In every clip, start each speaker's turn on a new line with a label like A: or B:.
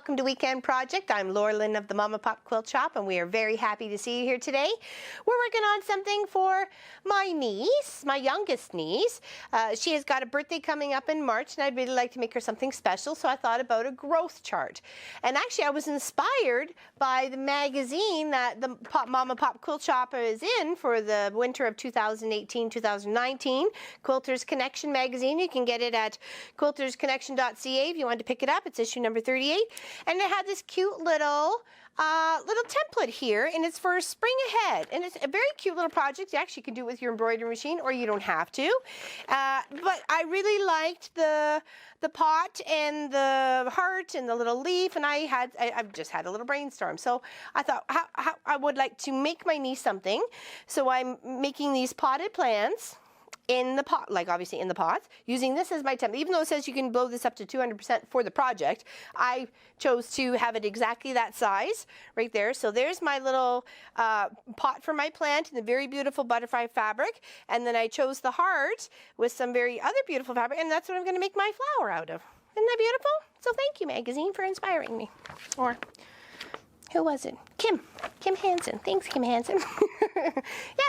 A: welcome to Weekend Project. I'm Laura Lynn of the Mama Pop Quilt Shop, and we are very happy to see you here today. We're working on something for my niece, my youngest niece. She has got a birthday coming up in March, and I'd really like to make her something special, so I thought about a growth chart. And actually, I was inspired by the magazine that the Mama Pop Quilt Shop is in for the winter of 2018-2019, Quilters Connection magazine. You can get it at quiltersconnection.ca if you want to pick it up. It's issue number 38, and it had this cute little template here, and it's for spring ahead, and it's a very cute little project. You actually can do it with your embroidery machine, or you don't have to. But I really liked the pot and the heart and the little leaf, and I've just had a little brainstorm. So I thought how I would like to make my niece something. So I'm making these potted plants in the pot, like obviously in the pots, using this as my template. Even though it says you can blow this up to 200% for the project, I chose to have it exactly that size right there. So there's my little pot for my plant in the very beautiful butterfly fabric, and then I chose the heart with some very other beautiful fabric, and that's what I'm going to make my flower out of. Isn't that beautiful? So thank you, magazine, for inspiring me. Or who was it? Kim Hansen. Thanks, Kim Hansen. Yeah,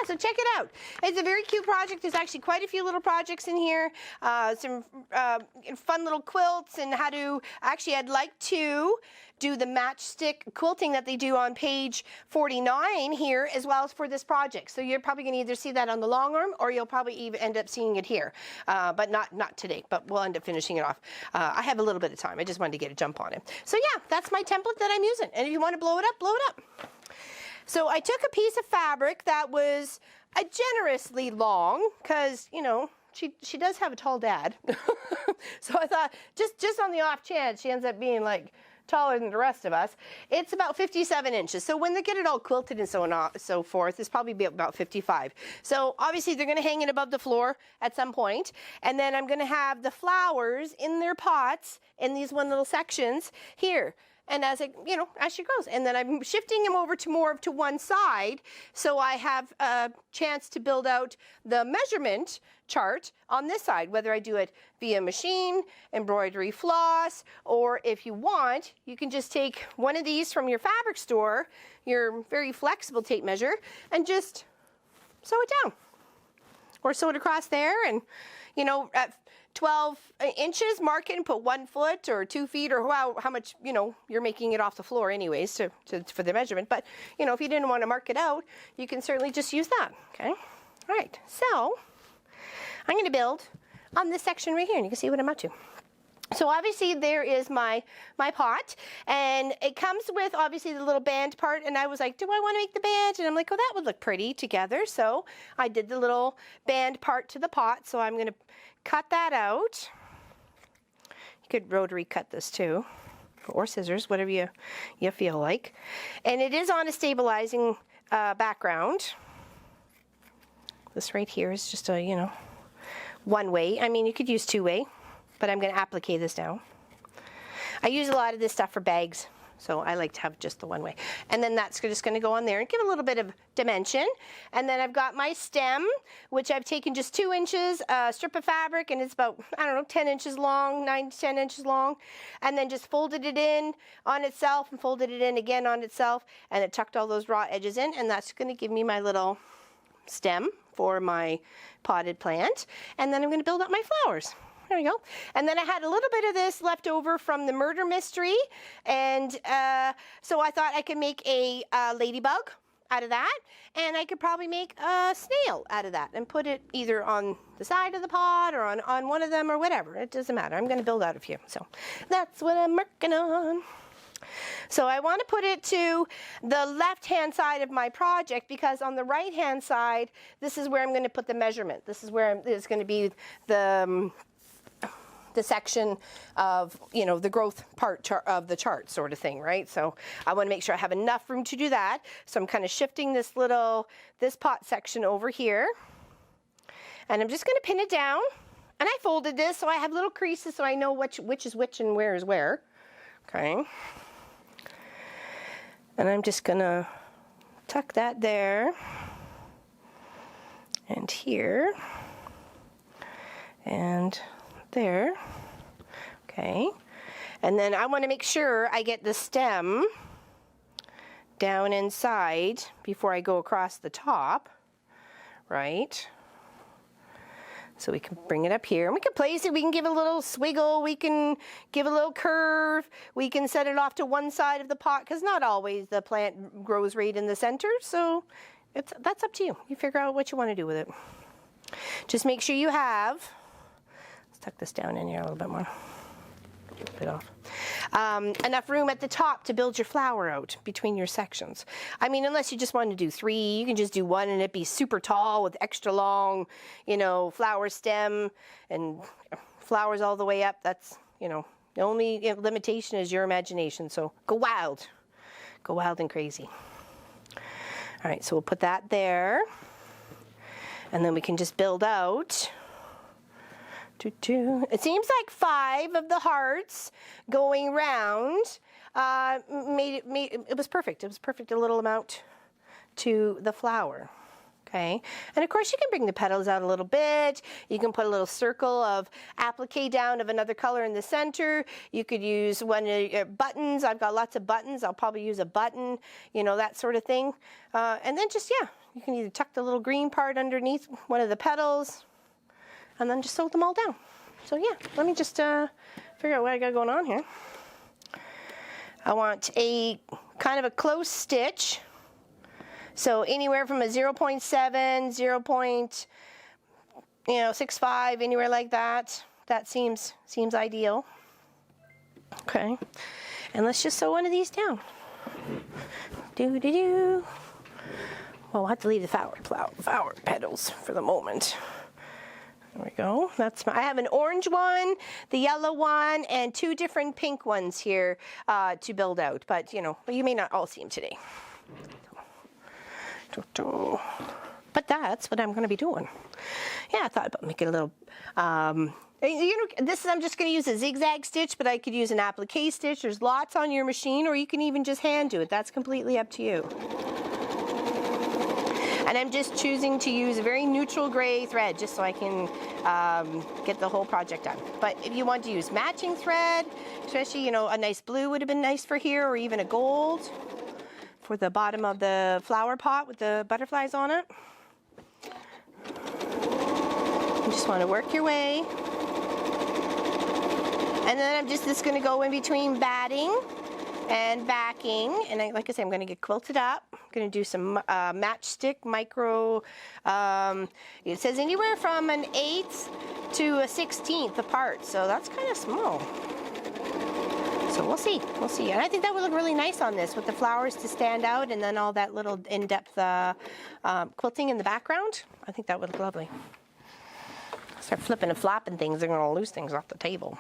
A: so check it out. It's a very cute project. There's actually quite a few little projects in here. Some fun little quilts, and how to, actually I'd like to do the matchstick quilting that they do on page 49 here, as well as for this project. So you're probably going to either see that on the long arm, or you'll probably even end up seeing it here. But not today, but we'll end up finishing it off. I have a little bit of time. I just wanted to get a jump on it. So yeah, that's my template that I'm using. And if you want to blow it up, blow it up. So I took a piece of fabric that was generously long, because, you know, she does have a tall dad. So I thought, just on the off chance she ends up being like taller than the rest of us, it's about 57 inches. So when they get it all quilted and so on, so forth, it's probably be about 55. So obviously they're going to hang it above the floor at some point, and then I'm going to have the flowers in their pots in these one little sections here. And as it, you know, as she grows, and then I'm shifting them over to more to one side, so I have a chance to build out the measurement chart on this side, whether I do it via machine, embroidery floss, or if you want, you can just take one of these from your fabric store, your very flexible tape measure, and just sew it down, or sew it across there, and, you know, at 12 inches, mark it and put 1 foot or 2 feet, or how much, you know, you're making it off the floor anyways for the measurement. But, you know, if you didn't want to mark it out, you can certainly just use that. Okay. All right. So I'm going to build on this section right here, and you can see what I'm up to. So obviously there is my pot, and it comes with obviously the little band part, and I was like, do I want to make the band? And I'm like, oh, that would look pretty together. So I did the little band part to the pot, so I'm going to cut that out. You could rotary cut this too, or scissors, whatever you feel like. And it is on a stabilizing background. This right here is just a, you know, one way. I mean, you could use two way, but I'm going to applique this down. I use a lot of this stuff for bags, so I like to have just the one way. And then that's just going to go on there and give a little bit of dimension. And then I've got my stem, which I've taken just 2 inches, strip of fabric, and it's about, I don't know, 10 inches long, 9 to 10 inches long. And then just folded it in on itself, and folded it in again on itself, and it tucked all those raw edges in, and that's going to give me my little stem for my potted plant. And then I'm going to build up my flowers. There we go. And then I had a little bit of this left over from the murder mystery, and so I thought I could make a ladybug out of that, and I could probably make a snail out of that and put it either on the side of the pot or on one of them, or whatever. It doesn't matter. I'm going to build out a few. So that's what I'm working on. So I want to put it to the left-hand side of my project, because on the right-hand side, this is where I'm going to put the measurement. This is where it's going to be the section of, you know, the growth part of the chart sort of thing, right? So I want to make sure I have enough room to do that. So I'm kind of shifting this pot section over here, and I'm just going to pin it down. And I folded this so I have little creases so I know which is which and where is where. Okay. And I'm just going to tuck that there, and here, and there. Okay. And then I want to make sure I get the stem down inside before I go across the top, right? So we can bring it up here, and we can place it, we can give it a little swiggle, we can give it a little curve, we can set it off to one side of the pot, because not always the plant grows right in the center, so that's up to you. You figure out what you want to do with it. Just make sure you have, let's tuck this down in here a little bit more. Get a bit off. Enough room at the top to build your flower out between your sections. I mean, unless you just want to do 3, you can just do 1 and it be super tall with extra long, you know, flower stem and flowers all the way up. That's, you know, the only limitation is your imagination. So go wild and crazy. All right, so we'll put that there, and then we can just build out. It seems like 5 of the hearts going round it was perfect. It was perfect, a little amount to the flower. Okay, and of course you can bring the petals out a little bit. You can put a little circle of applique down of another color in the center. You could use one of your buttons. I've got lots of buttons. I'll probably use a button, you know, that sort of thing. And then just, yeah, you can either tuck the little green part underneath one of the petals, and then just sew them all down. So yeah, let me just figure out what I got going on here. I want a kind of a close stitch. So anywhere from a 0.7, 0.65, anywhere like that. That seems ideal. Okay, and let's just sew one of these down. Well, we'll have to leave the flower petals for the moment. There we go. I have an orange one, the yellow one, and 2 different pink ones here to build out. But, you know, you may not all see them today. But that's what I'm going to be doing. Yeah, I thought about making a little, you know, I'm just going to use a zigzag stitch, but I could use an applique stitch. There's lots on your machine, or you can even just hand do it. That's completely up to you. And I'm just choosing to use a very neutral gray thread just so I can get the whole project done. But if you want to use matching thread, especially, you know, a nice blue would have been nice for here, or even a gold for the bottom of the flower pot with the butterflies on it. You just want to work your way. And then I'm just going to go in between batting and backing, and like I said, I'm going to get quilted up. I'm going to do some matchstick micro, it says anywhere from an 1/8 to a 1/16 apart, so that's kind of small. So we'll see, and I think that would look really nice on this with the flowers to stand out, and then all that little in-depth quilting in the background. I think that would look lovely. Start flipping and flopping things, they're going to lose things off the table.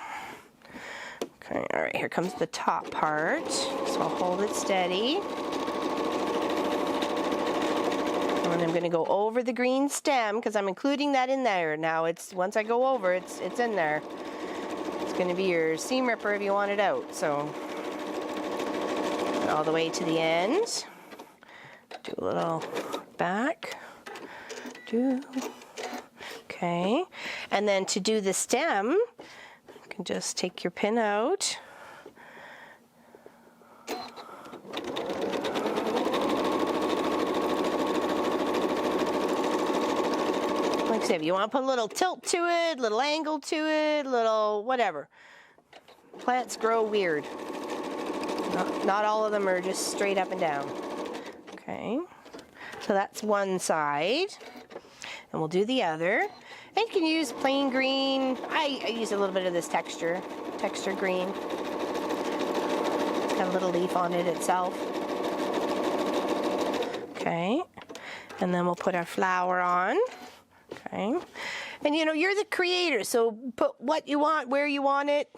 A: Okay, all right, here comes the top part. So I'll hold it steady. And I'm going to go over the green stem because I'm including that in there. Now once I go over, it's in there. It's going to be your seam ripper if you want it out. So all the way to the end. Do a little back. Okay, and then to do the stem, you can just take your pin out. Like I said, if you want to put a little tilt to it, little angle to it, little whatever. Plants grow weird. Not all of them are just straight up and down. Okay, so that's one side. And we'll do the other. And you can use plain green. I use a little bit of this texture green. It's got a little leaf on it itself. Okay, and then we'll put our flower on. Okay, and you know, you're the creator, so put what you want, where you want it.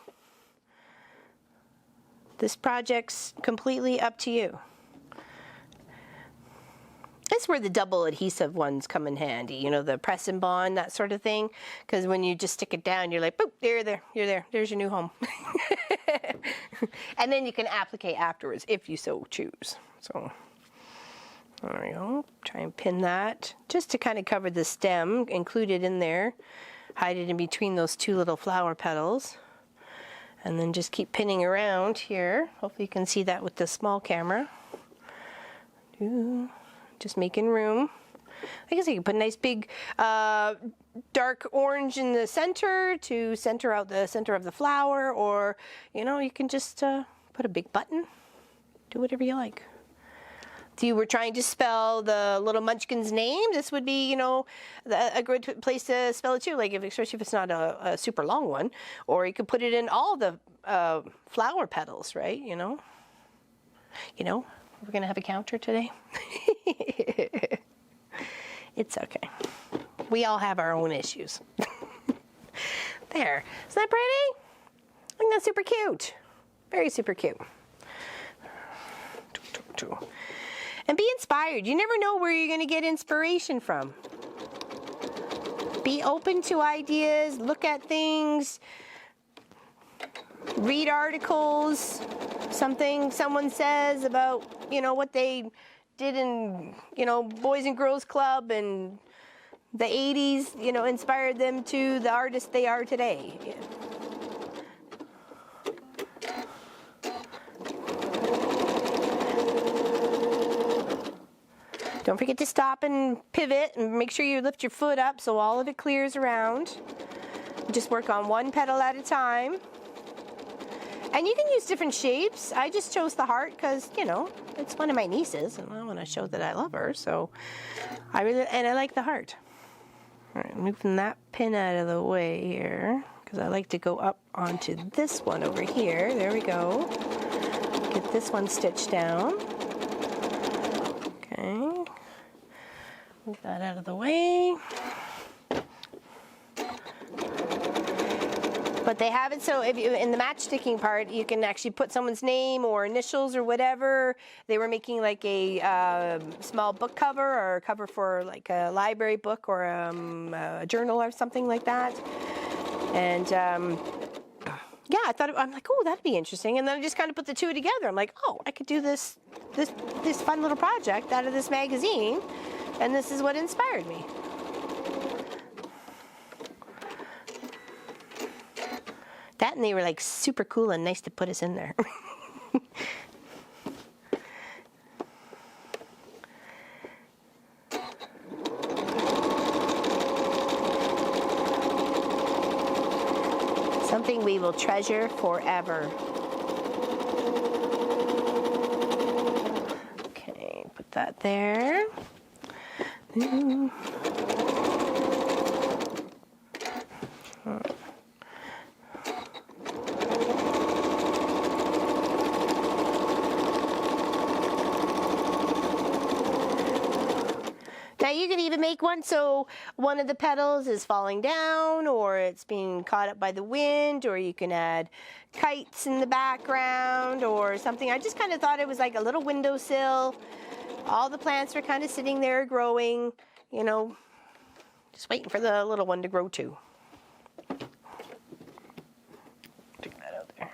A: This project's completely up to you. That's where the double adhesive ones come in handy, you know, the press and bond, that sort of thing. Because when you just stick it down, you're like, boop, you're there, there's your new home. And then you can applique afterwards if you so choose. So, there we go. Try and pin that just to kind of cover the stem, include it in there, hide it in between those 2 little flower petals. And then just keep pinning around here. Hopefully you can see that with the small camera. Just making room. I guess you can put a nice big dark orange in the center to center out the center of the flower, or you can just put a big button. Do whatever you like. If you were trying to spell the little munchkin's name, this would be, a good place to spell it too. Like, especially if it's not a super long one, or you could put it in all the flower petals, right? We're gonna have a counter today. It's okay. We all have our own issues. There. Isn't that pretty? I think that's super cute. Very super cute. And be inspired. You never know where you're going to get inspiration from. Be open to ideas, look at things, read articles, something someone says about, what they did in, Boys and Girls Club and the 80s, inspired them to the artist they are today. Yeah. Don't forget to stop and pivot and make sure you lift your foot up so all of it clears around. Just work on one petal at a time. And you can use different shapes. I just chose the heart because, it's one of my nieces and I want to show that I love her. So I like the heart. All right, moving that pin out of the way here because I like to go up onto this one over here. There we go. Get this one stitched down. Okay. Move that out of the way. But they have it so if you, in the matchsticking part, you can actually put someone's name or initials or whatever. They were making like a small book cover or a cover for like a library book or a journal or something like that. And yeah, I'm like, oh, that'd be interesting. And then I just kind of put the two together. I'm like, oh, I could do this fun little project out of this magazine. And this is what inspired me. That and they were like super cool and nice to put us in there. Something we will treasure forever. Okay, put that there. Now you can even make one so one of the petals is falling down or it's being caught up by the wind, or you can add kites in the background or something. I just kind of thought it was like a little windowsill. All the plants were kind of sitting there growing, just waiting for the little one to grow too. Take that out there.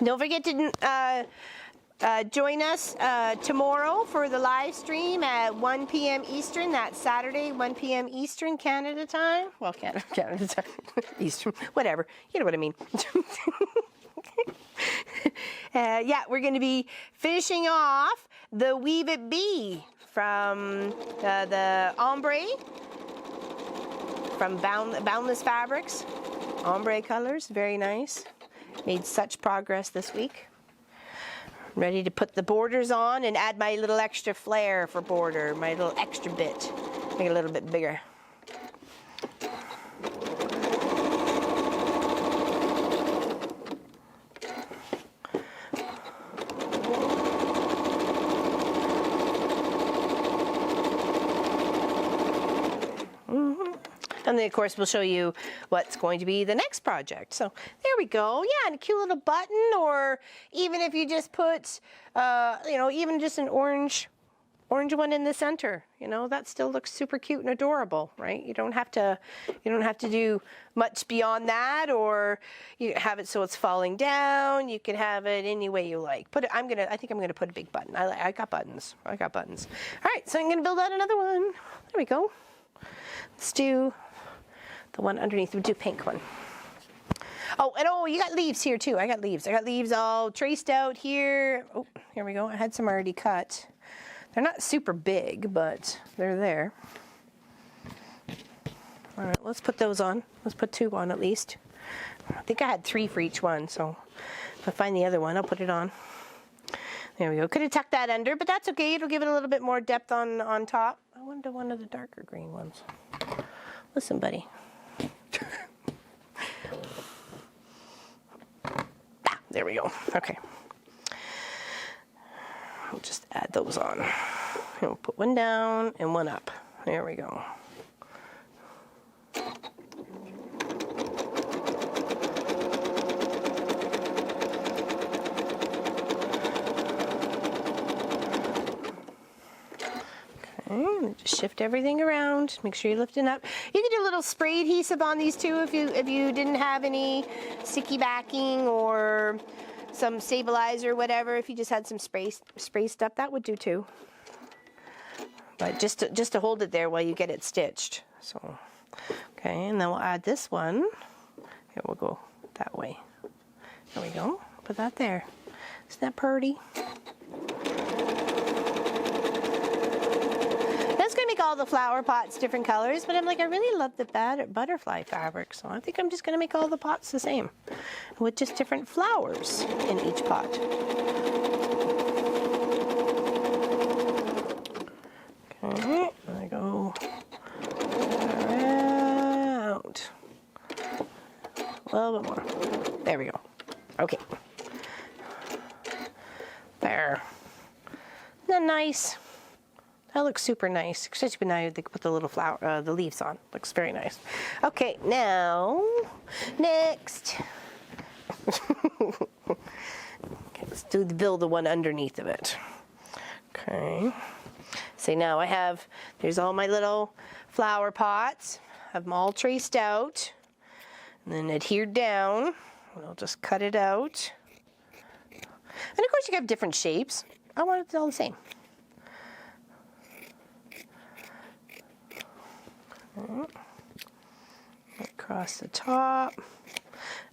A: Don't forget to join us tomorrow for the live stream at 1 p.m. Eastern. That's Saturday, 1 p.m. Eastern, Canada time. Well, Canada time, Eastern, whatever. You know what I mean. Yeah, we're going to be finishing off the Weave It Bee from the ombre from Boundless Fabrics. Ombre colors, very nice. Made such progress this week. Ready to put the borders on and add my little extra flair for border, my little extra bit. Make it a little bit bigger. And then, of course, we'll show you what's going to be the next project. So there we go. Yeah, and a cute little button, or even if you just put, even just an orange orange one in the center. You know, that still looks super cute and adorable, right? You don't have to do much beyond that, or you have it so it's falling down. You can have it any way you like. Put it. I think I'm gonna put a big button. I got buttons. All right, so I'm gonna build out another one. There we go. Let's do the one underneath. We'll do pink one. Oh, and you got leaves here too. I got leaves all traced out here. Oh, here we go. I had some already cut. They're not super big, but they're there. All right, let's put those on. Let's put 2 on at least. I think I had 3 for each one, so if I find the other one, I'll put it on. There we go. Could have tucked that under, but that's okay. It'll give it a little bit more depth on top. I wanted one of the darker green ones. Listen, buddy. There we go. Okay. We'll just add those on. And we'll put one down and one up. There we go. Okay, just shift everything around. Make sure you're lifting up. You can do a little spray adhesive on these too if you didn't have any sticky backing or some stabilizer, whatever. If you just had some spray stuff, that would do too. But just to hold it there while you get it stitched. So, okay, and then we'll add this one. Here, we'll go that way. There we go. Put that there. Isn't that pretty? That's gonna make all the flower pots different colors, but I'm like, I really love the butterfly fabric, so I think I'm just gonna make all the pots the same, with just different flowers in each pot. Okay, I go around. A little bit more. There we go. Okay. There. Isn't that nice? That looks super nice. Especially now they put the little the leaves on. Looks very nice. Okay, now, next. Okay, let's build the one underneath of it. Okay. So now there's all my little flower pots. I have them all traced out. And then adhered down. I'll just cut it out. And of course you have different shapes. I want it all the same. Across the top,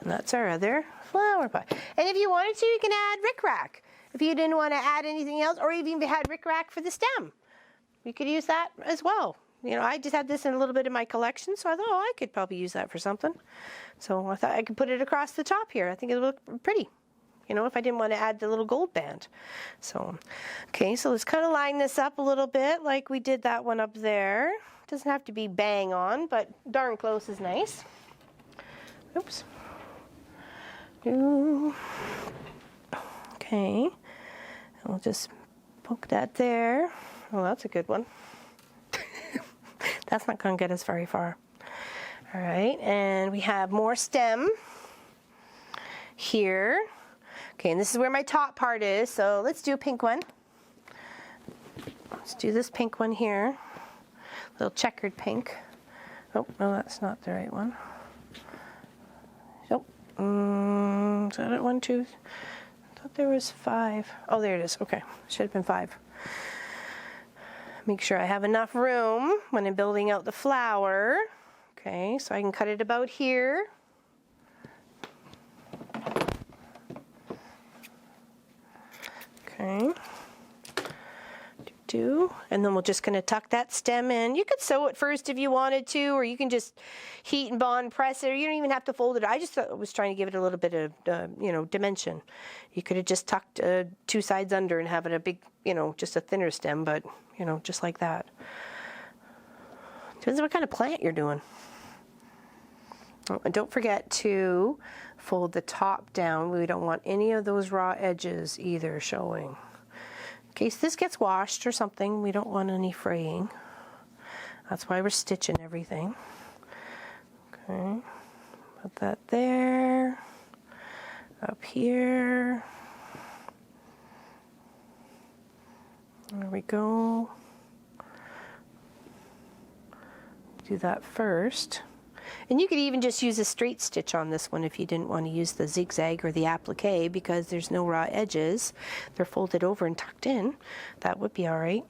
A: and that's our other flower pot. And if you wanted to, you can add rickrack. If you didn't want to add anything else, or even if you had rickrack for the stem, you could use that as well. You know, I just had this in a little bit of my collection, so I thought, I could probably use that for something. So I thought I could put it across the top here. I think it would look pretty. You know, if I didn't want to add the little gold band. So, okay, so let's kind of line this up a little bit like we did that one up there. Doesn't have to be bang on, but darn close is nice. Oops. Ooh. Okay. And we'll just poke that there. Oh, that's a good one. That's not going to get us very far. All right, and we have more stem here. Okay, and this is where my top part is, so let's do a pink one. Let's do this pink one here. Little checkered pink. Oh, no, that's not the right one. Nope. Is that it? 1, 2? I thought there was 5. Oh, there it is. Okay, should have been 5. Make sure I have enough room when I'm building out the flower. Okay, so I can cut it about here. Okay. And then we're just going to tuck that stem in. You could sew it first if you wanted to, or you can just heat and bond press it, or you don't even have to fold it. I just was trying to give it a little bit of, dimension. You could have just tucked 2 sides under and have it a big, just a thinner stem, but, just like that. Depends on what kind of plant you're doing. Oh, and don't forget to fold the top down. We don't want any of those raw edges either showing. In case this gets washed or something, we don't want any fraying. That's why we're stitching everything. Okay, put that there, up here, There we go. Do that first. And you could even just use a straight stitch on this one if you didn't want to use the zigzag or the applique, because there's no raw edges. They're folded over and tucked in. That would be all right.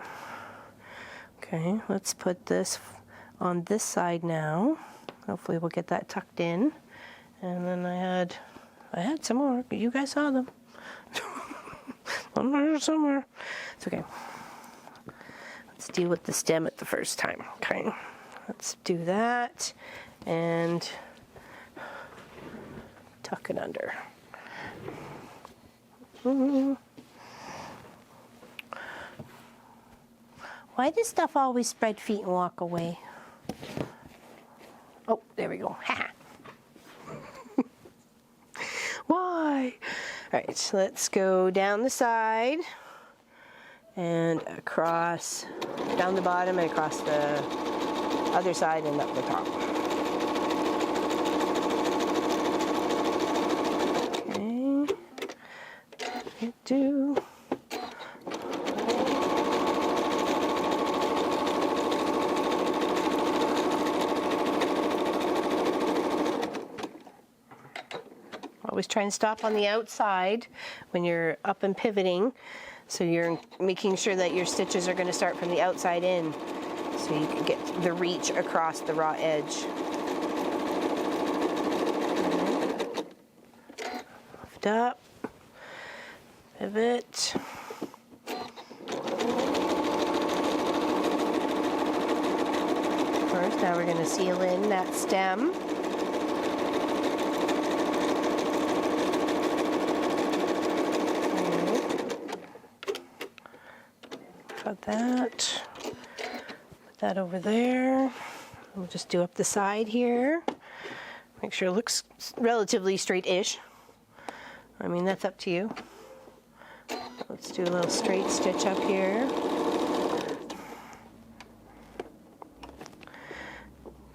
A: Okay, let's put this on this side now. Hopefully we'll get that tucked in. And then I had some more. You guys saw them. Somewhere. It's okay. Let's deal with the stem at the first time. Okay. Let's do that and tuck it under. Why does stuff always spread feet and walk away? Oh, there we go. Why? All right, so let's go down the side and across, down the bottom and across the other side and up the top. Okay, do. Always try and stop on the outside when you're up and pivoting, so you're making sure that your stitches are going to start from the outside in, so you can get the reach across the raw edge. Lift up, pivot. First, now we're going to seal in that stem. Cut that. Put that over there. We'll just do up the side here. Make sure it looks relatively straight-ish. I mean, that's up to you. Let's do a little straight stitch up here.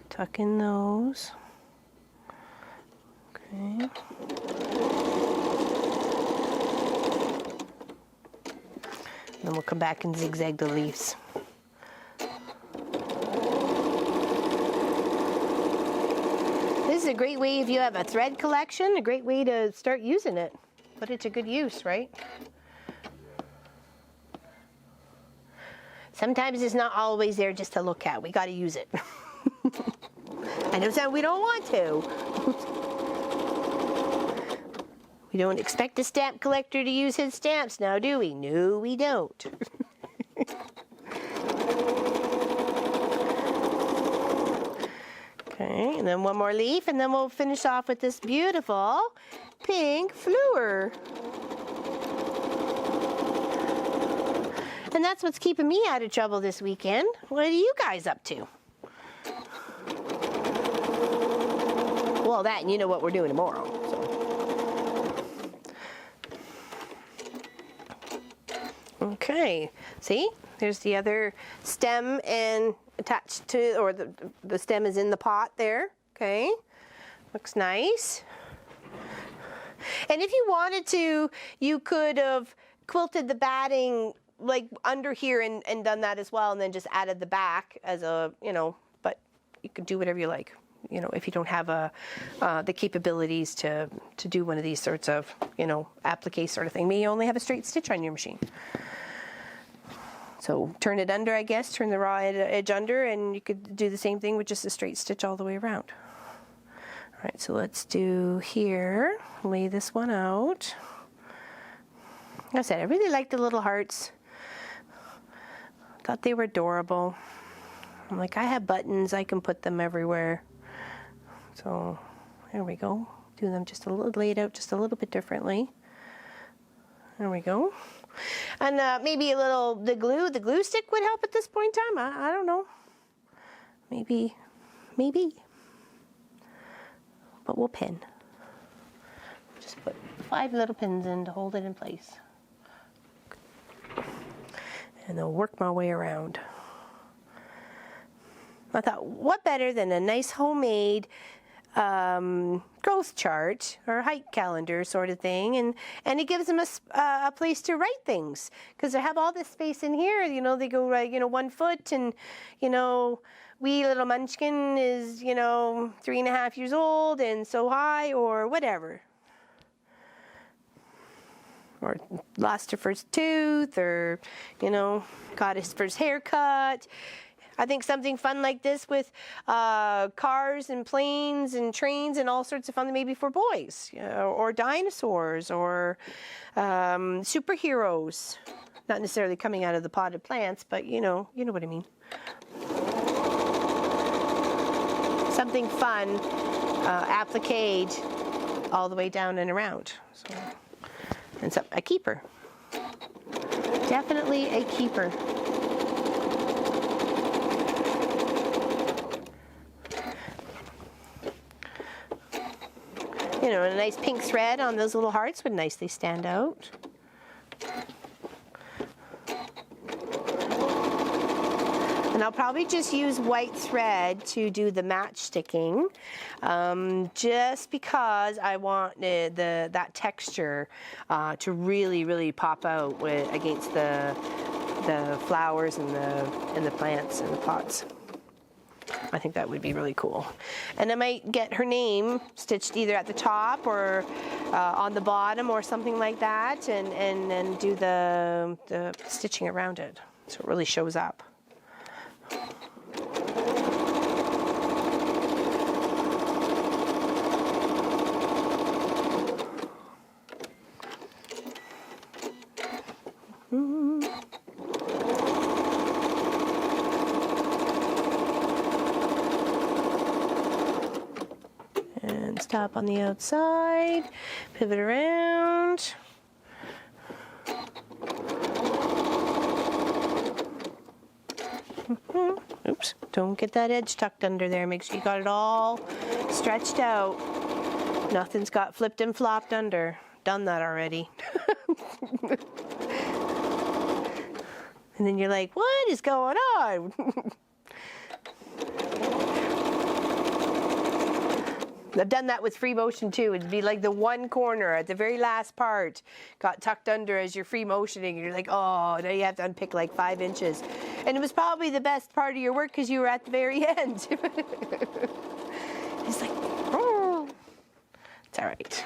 A: Tuck in those. Okay. Then we'll come back and zigzag the leaves. This is a great way if you have a thread collection, a great way to start using it. Put it to good use, right? Sometimes it's not always there just to look at. We got to use it. I know some we don't want to. We don't expect a stamp collector to use his stamps now, do we? No, we don't. Okay, and then one more leaf, and then we'll finish off with this beautiful pink fleur. And that's what's keeping me out of trouble this weekend. What are you guys up to? Well, that, and you know what we're doing tomorrow. So. Okay, see? There's the other stem and attached to, or the stem is in the pot there. Okay, looks nice. And if you wanted to, you could have quilted the batting like under here and done that as well, and then just added the back as a, you know, but you could do whatever you like. You know, if you don't have the capabilities to do one of these sorts of, you know, applique sort of thing. Maybe you only have a straight stitch on your machine. So turn it under, I guess, turn the raw edge under, and you could do the same thing with just a straight stitch all the way around. All right, so let's do here, lay this one out. Like I said, I really like the little hearts. Thought they were adorable. I'm like, I have buttons, I can put them everywhere. So there we go. Do them just a little, lay it out just a little bit differently. There we go. And maybe a little, the glue stick would help at this point in time. I don't know. Maybe. But we'll pin. Just put 5 little pins in to hold it in place. And I'll work my way around. I thought, what better than a nice homemade growth chart or height calendar sort of thing, and it gives them a place to write things, because they have all this space in here. You know, they go right, 1 foot, and wee little munchkin is 3.5 years old and so high, or whatever, or lost her first tooth, or got his first haircut. I think something fun like this with cars and planes and trains and all sorts of fun, maybe for boys, or dinosaurs, or superheroes. Not necessarily coming out of the potted plants, but you know what I mean. Something fun, appliqued all the way down and around. So, and a keeper. Definitely a keeper. And a nice pink thread on those little hearts would nicely stand out. And I'll probably just use white thread to do the match sticking, just because I want that texture to really pop out against the flowers and the plants and the pots. I think that would be really cool. And I might get her name stitched either at the top or on the bottom or something like that, and do the stitching around it so it really shows up. Stop on the outside, pivot around. Oops, don't get that edge tucked under there. Make sure you got it all stretched out. Nothing's got flipped and flopped under. Done that already. And then you're like, what is going on? I've done that with free motion too. It'd be like the one corner at the very last part got tucked under as you're free motioning, and you're like, oh, now you have to unpick like 5 inches. And it was probably the best part of your work because you were at the very end. It's like, oh. It's all right.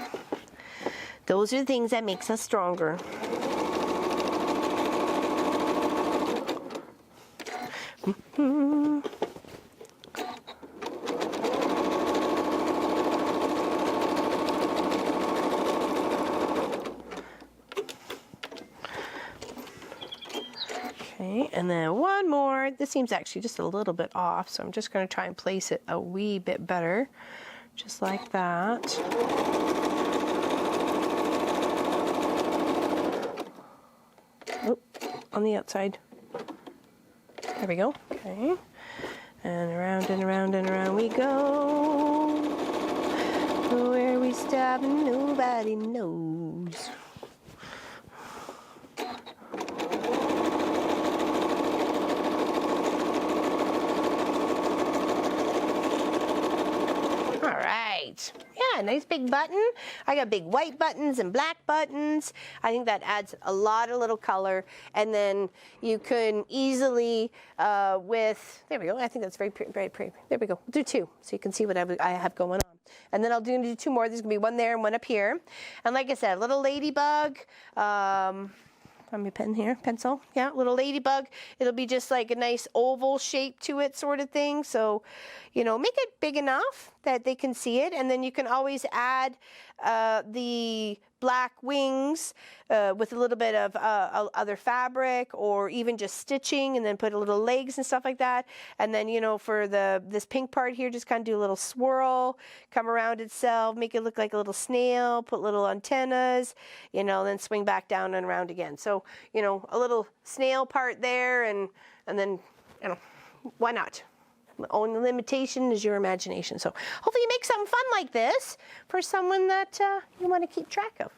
A: Those are the things that makes us stronger. Okay, and then one more. This seems actually just a little bit off, so I'm just going to try and place it a wee bit better, just like that. Oop, on the outside. There we go. Okay, and around and around and around we go. Where we stop, nobody knows. Yeah, nice big button. I got big white buttons and black buttons. I think that adds a lot of little color. And then you can easily, there we go. I think that's very pretty. There we go. We'll do 2 so you can see what I have going on. And then I'll do 2 more. There's going to be 1 there and 1 up here. And like I said, a little ladybug. On my pen here, pencil. Yeah, little ladybug. It'll be just like a nice oval shape to it sort of thing. So, make it big enough that they can see it. And then you can always add the black wings with a little bit of other fabric, or even just stitching, and then put a little legs and stuff like that. And then, for this pink part here, just kind of do a little swirl, come around itself, make it look like a little snail, put little antennas, then swing back down and around again. So, a little snail part there, and then, why not? The only limitation is your imagination. So hopefully you make something fun like this for someone that you want to keep track of.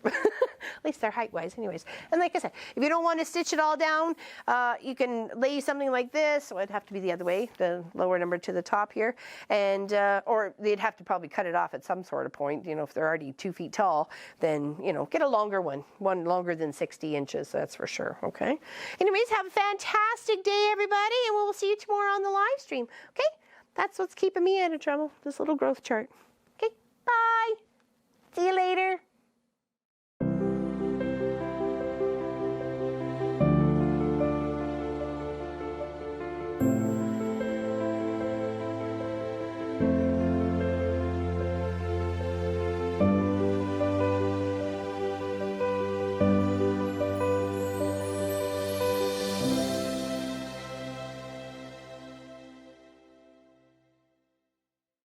A: At least they're height-wise anyways. And like I said, if you don't want to stitch it all down, you can lay something like this. So it'd have to be the other way, the lower number to the top here. And, or they'd have to probably cut it off at some sort of point. You know, if they're already 2 feet tall, then, you know, get a longer one longer than 60 inches, that's for sure, okay? Anyways, have a fantastic day, everybody, and we'll see you tomorrow on the live stream, okay? That's what's keeping me out of trouble, this little growth chart. Okay, bye. See you later.